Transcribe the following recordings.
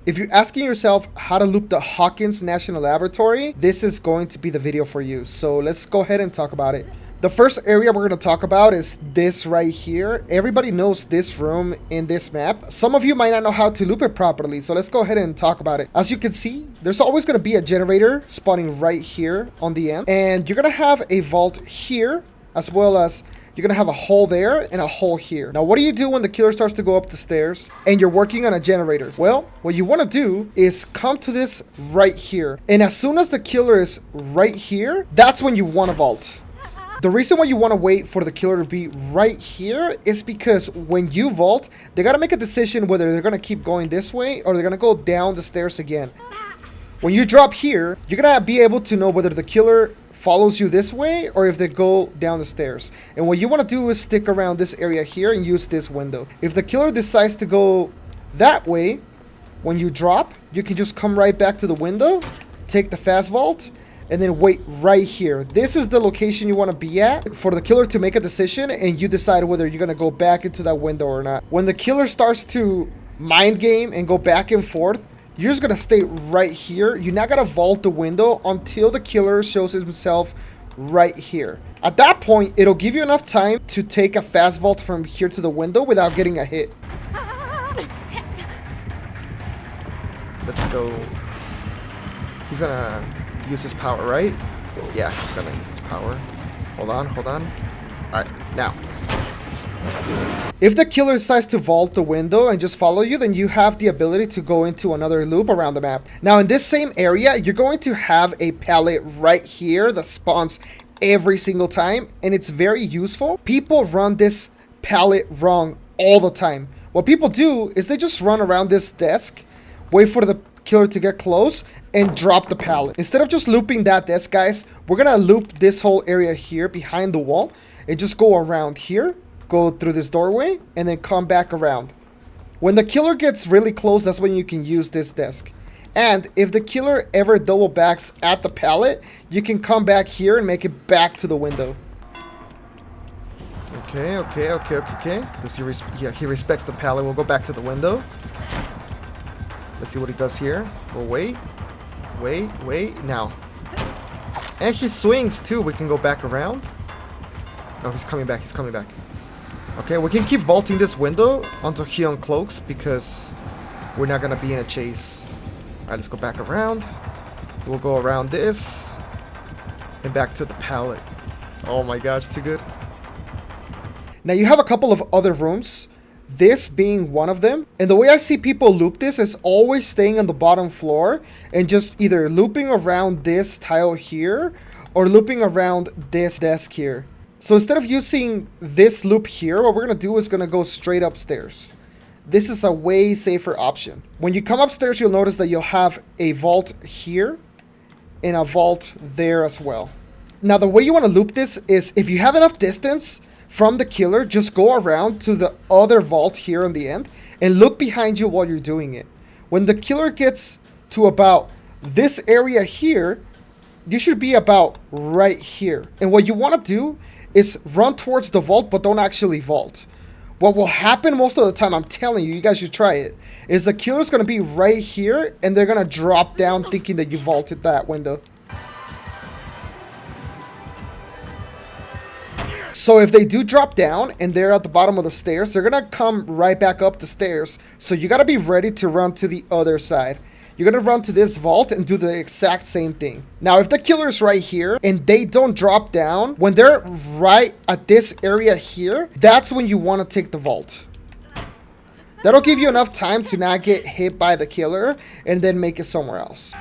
If you're asking yourself how to loop the Hawkins National Laboratory, this is going to be the video for you. So let's go ahead and talk about it. The first area we're going to talk about is this right here. Everybody knows this room in this map. Some of you might not know how to loop it properly, so let's go ahead and talk about it. As you can see, there's always going to be a generator spawning right here on the end. And you're going to have a vault here, as well as you're going to have a hole there and a hole here. Now, what do you do when the killer starts to go up the stairs and you're working on a generator? Well, what you want to do is come to this right here. And as soon as the killer is right here, that's when you want to vault. The reason why you want to wait for the killer to be right here is because when you vault, they got to make a decision whether they're going to keep going this way or they're going to go down the stairs again. When you drop here, you're going to be able to know whether the killer follows you this way or if they go down the stairs. And what you want to do is stick around this area here and use this window. If the killer decides to go that way, when you drop, you can just come right back to the window, take the fast vault, and then wait right here. This is the location you want to be at for the killer to make a decision, and you decide whether you're going to go back into that window or not. When the killer starts to mind game and go back and forth, you're just going to stay right here. You're not going to vault the window until the killer shows himself right here. At that point, it'll give you enough time to take a fast vault from here to the window without getting a hit. Let's go. He's going to use his power, right? Yeah, he's gonna use his power. Hold on. Alright, now. If the killer decides to vault the window and just follow you, then you have the ability to go into another loop around the map. Now, in this same area, you're going to have a pallet right here that spawns every single time, and it's very useful. People run this pallet wrong all the time. What people do is they just run around this desk, wait for the killer to get close and drop the pallet. Instead of just looping that desk, guys, we're gonna loop this whole area here behind the wall and just go around here, go through this doorway, and then come back around. When the killer gets really close, that's when you can use this desk. And if the killer ever double backs at the pallet, you can come back here and make it back to the window. Okay. Yeah, he respects the pallet. We'll go back to the window. Let's see what he does here. We'll wait. Now. And he swings too. We can go back around. No, he's coming back. Okay, we can keep vaulting this window until he uncloaks because we're not going to be in a chase. Alright, let's go back around. We'll go around this and back to the pallet. Oh my gosh, too good. Now you have a couple of other rooms, this being one of them. And the way I see people loop this is always staying on the bottom floor and just either looping around this tile here or looping around this desk here. So instead of using this loop here, what we're going to do is going to go straight upstairs. This is a way safer option. When you come upstairs, you'll notice that you'll have a vault here and a vault there as well. Now the way you want to loop this is if you have enough distance from the killer, just go around to the other vault here on the end and look behind you while you're doing it. When the killer gets to about this area here, you should be about right here. And what you want to do is run towards the vault, but don't actually vault. What will happen most of the time, I'm telling you, you guys should try it, is the killer's going to be right here and they're going to drop down thinking that you vaulted that window. So if they do drop down and they're at the bottom of the stairs, they're going to come right back up the stairs. So you got to be ready to run to the other side. You're going to run to this vault and do the exact same thing. Now, if the killer is right here and they don't drop down, when they're right at this area here, that's when you want to take the vault. That'll give you enough time to not get hit by the killer and then make it somewhere else.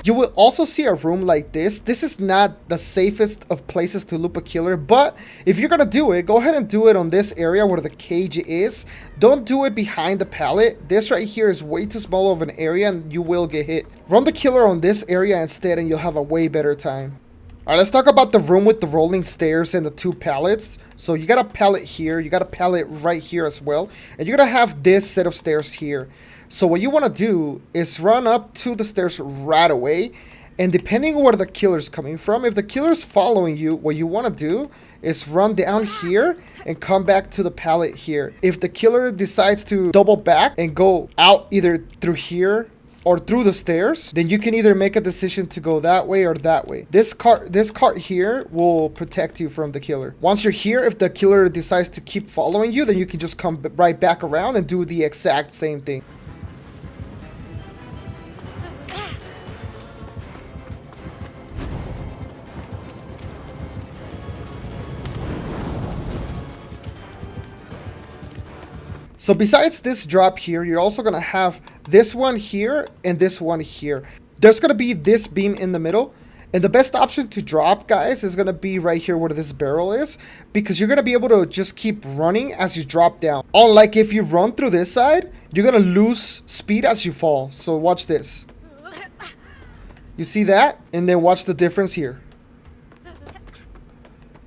You will also see a room like this. This is not the safest of places to loop a killer, but if you're gonna do it, go ahead and do it on this area where the cage is. Don't do it behind the pallet. This right here is way too small of an area and you will get hit. Run the killer on this area instead and you'll have a way better time. Alright, let's talk about the room with the rolling stairs and the two pallets. So you got a pallet here, you got a pallet right here as well, and you're gonna have this set of stairs here. So what you want to do is run up to the stairs right away And depending on where the killer's coming from, if the killer's following you, what you want to do is run down here and come back to the pallet here. If the killer decides to double back and go out either through here or through the stairs, then you can either make a decision to go that way or that way. This cart here will protect you from the killer. Once you're here, if the killer decides to keep following you, then you can just come right back around and do the exact same thing. So besides this drop here, you're also going to have this one here and this one here. There's going to be this beam in the middle. And the best option to drop, guys, is going to be right here where this barrel is. Because you're going to be able to just keep running as you drop down. Unlike if you run through this side, you're going to lose speed as you fall. So watch this. You see that? And then watch the difference here.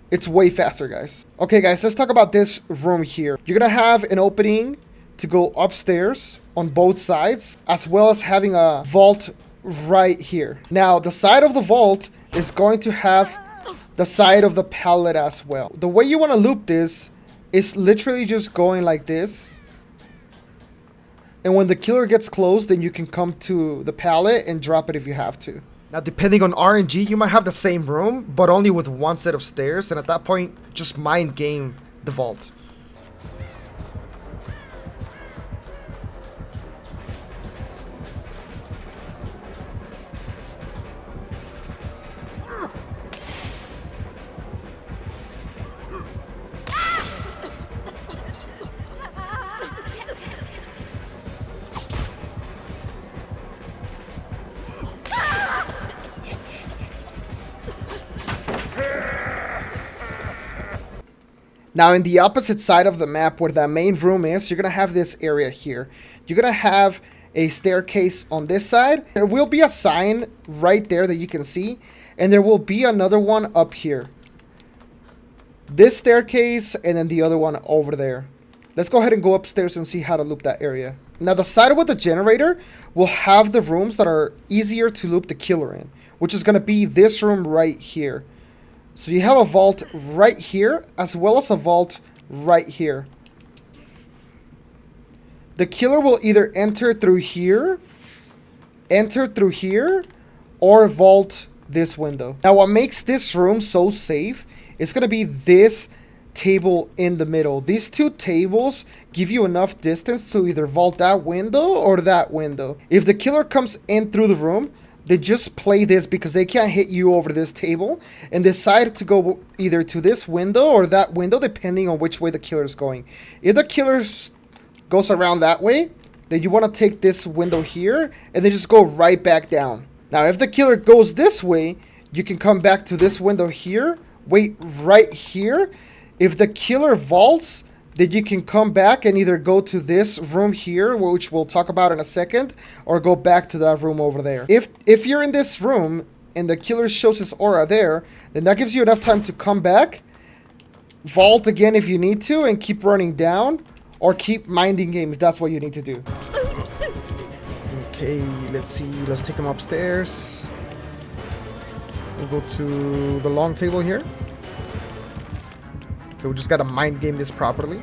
It's way faster, guys. Okay, guys, let's talk about this room here. You're gonna have an opening to go upstairs on both sides, as well as having a vault right here. Now, the side of the vault is going to have the side of the pallet as well. The way you want to loop this is literally just going like this. And when the killer gets close, then you can come to the pallet and drop it if you have to. Now, depending on RNG, you might have the same room, but only with one set of stairs. And at that point, just mind game the vault. Now, in the opposite side of the map where that main room is, you're going to have this area here. You're going to have a staircase on this side. There will be a sign right there that you can see. And there will be another one up here. This staircase and then the other one over there. Let's go ahead and go upstairs and see how to loop that area. Now, the side with the generator will have the rooms that are easier to loop the killer in, which is going to be this room right here. So you have a vault right here, as well as a vault right here. The killer will either enter through here, or vault this window. Now, what makes this room so safe is going to be this table in the middle. These two tables give you enough distance to either vault that window or that window. If the killer comes in through the room, they just play this because they can't hit you over this table and decide to go either to this window or that window, depending on which way the killer is going. If the killer goes around that way, then you want to take this window here and then just go right back down. Now, if the killer goes this way, you can come back to this window here, wait right here. If the killer vaults, then you can come back and either go to this room here, which we'll talk about in a second, or go back to that room over there. If you're in this room and the killer shows his aura there, then that gives you enough time to come back, vault again if you need to, and keep running down, or keep minding game if that's what you need to do. Okay, let's see. Let's take him upstairs. We'll go to the long table here. Okay, we just gotta mind game this properly.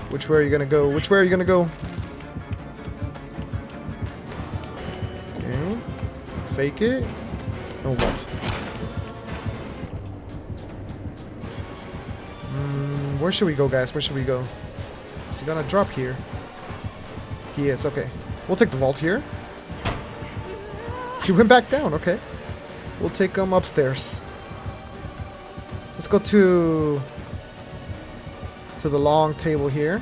Which way are you gonna go? Which way are you gonna go? Okay. Fake it. Oh, what? Where should we go, guys? Where should we go? Is he gonna drop here? He is, okay. We'll take the vault here. He went back down, okay. We'll take him upstairs. Let's go to the long table here.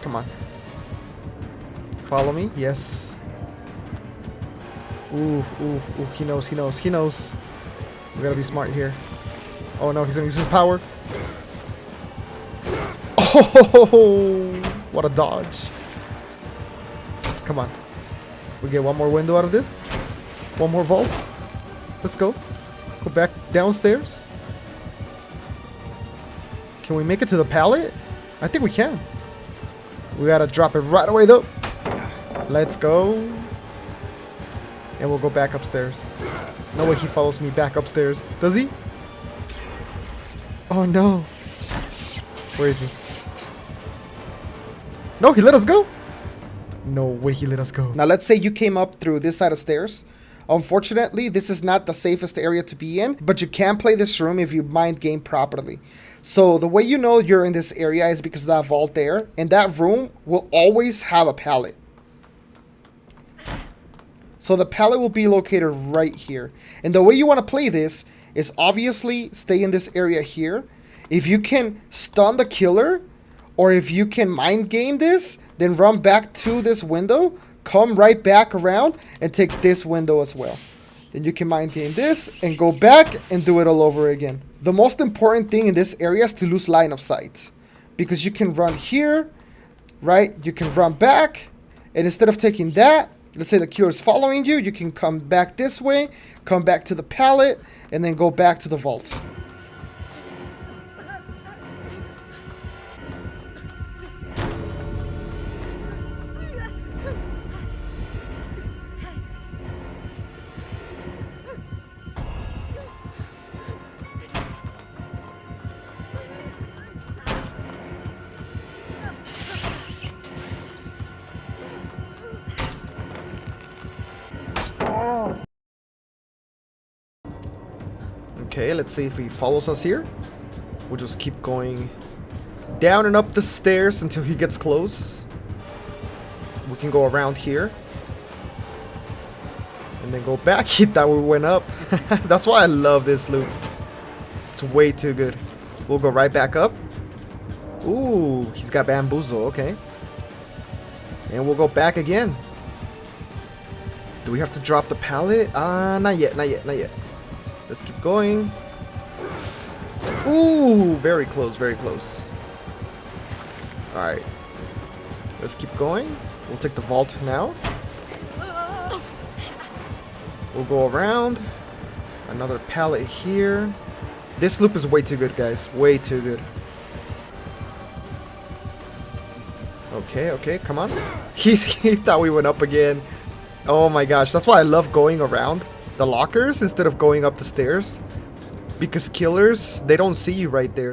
Come on. Follow me. Yes. Ooh. He knows. We gotta be smart here. Oh no, he's gonna use his power. Oh, what a dodge. Come on. We get one more window out of this. One more vault. Let's go. Go back downstairs. Can we make it to the pallet? I think we can. We gotta drop it right away though. Let's go. And we'll go back upstairs. No way he follows me back upstairs. Does he? Oh no. Where is he? No, he let us go. No way he let us go. Now let's say you came up through this side of stairs. Unfortunately, this is not the safest area to be in, but you can play this room if you mind game properly. So the way you know you're in this area is because of that vault there, and that room will always have a pallet. So the pallet will be located right here. And the way you want to play this is obviously stay in this area here. If you can stun the killer, or if you can mind game this, then run back to this window, come right back around, and take this window as well. Then you can mind game this, and go back and do it all over again. The most important thing in this area is to lose line of sight. Because you can run here, right? You can run back, and instead of taking that, let's say the killer is following you, you can come back this way, come back to the pallet, and then go back to the vault. Okay, let's see if he follows us here. We'll just keep going down and up the stairs until he gets close. We can go around here. And then go back. He thought we went up. That's why I love this loop. It's way too good. We'll go right back up. Ooh, he's got bamboozle. Okay. And we'll go back again. Do we have to drop the pallet? Not yet, not yet, not yet. Let's keep going. Ooh, very close, very close. Alright. Let's keep going. We'll take the vault now. We'll go around. Another pallet here. This loop is way too good, guys. Way too good. Okay, okay, come on. He thought we went up again. Oh my gosh, that's why I love going around the lockers instead of going up the stairs. Because killers, they don't see you right there.